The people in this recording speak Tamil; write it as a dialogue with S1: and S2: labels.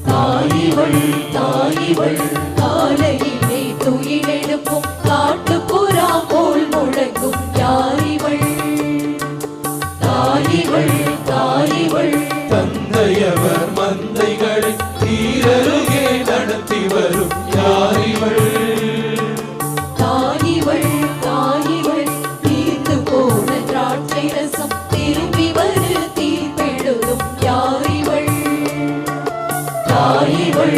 S1: தாயிவள் தாயிவள் காலையிலே துயிலெழுப்பும் காட்டுப்புறா போல் முழங்கும் யாரிவள் தாயிவள் தாயிவள்
S2: தந்தையவர் மந்தைகளை தீரருகே நடத்தி வரும் யாரிவள்
S1: தாயிவள் தாயிவள் தீர்ந்து போன திராட்சை ரசம் திரும்பி வரு தீர்ப்பெழுதும் யாரிவள் தாயிவள்